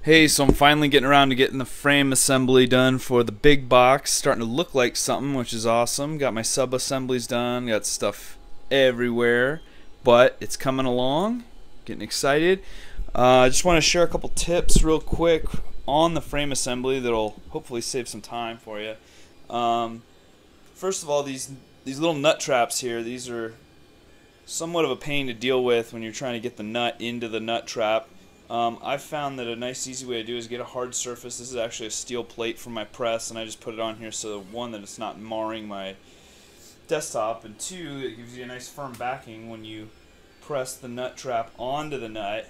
Hey, so I'm finally getting around to getting the frame assembly done for the big box. Starting to look like something, which is awesome. Got my sub assemblies done, got stuff everywhere, but it's coming along. Getting excited. I just want to share a couple tips real quick on the frame assembly that'll hopefully save some time for you. First of all, these little nut traps here, these are somewhat of a pain to deal with when you're trying to get the nut into the nut trap. I've found that a nice easy way to do is get a hard surface. This is actually a steel plate from my press, and I just put it on here so one, that it's not marring my desktop, and two, it gives you a nice firm backing when you press the nut trap onto the nut.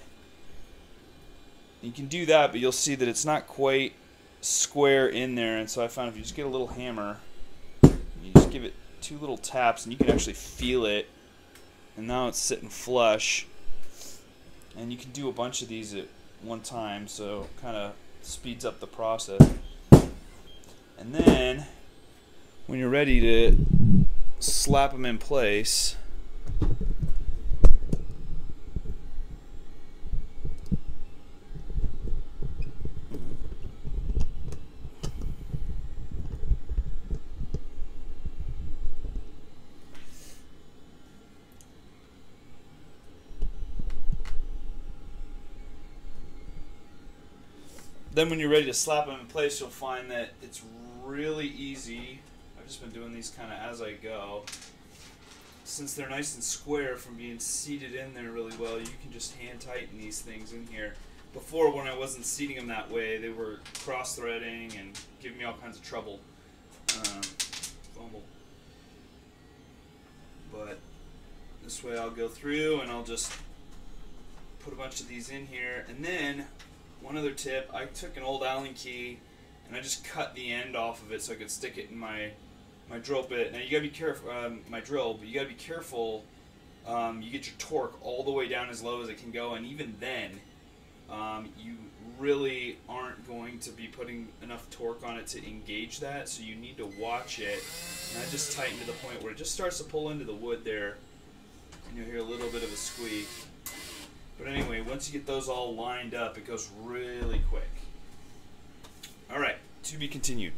You can do that, but you'll see that it's not quite square in there, and so I found if you just get a little hammer, you just give it two little taps and you can actually feel it, and now it's sitting flush. And you can do a bunch of these at one time, so it kind of speeds up the process. And then, when you're ready to slap them in place, when you're ready to slap them in place, you'll find that it's really easy. I've just been doing these kind of as I go. Since they're nice and square from being seated in there really well, you can just hand tighten these things in here. Before, when I wasn't seating them that way, they were cross-threading and giving me all kinds of trouble. But this way I'll go through and I'll just put a bunch of these in here, and then one other tip, I took an old Allen key and I just cut the end off of it so I could stick it in my drill bit. Now you gotta be careful, my drill, but you gotta be careful. You get your torque all the way down as low as it can go, and even then, you really aren't going to be putting enough torque on it to engage that. So you need to watch it. And I just tighten to the point where it just starts to pull into the wood there, and you'll hear a little bit of a squeak. But anyway, once you get those all lined up, it goes really quick. Alright, to be continued.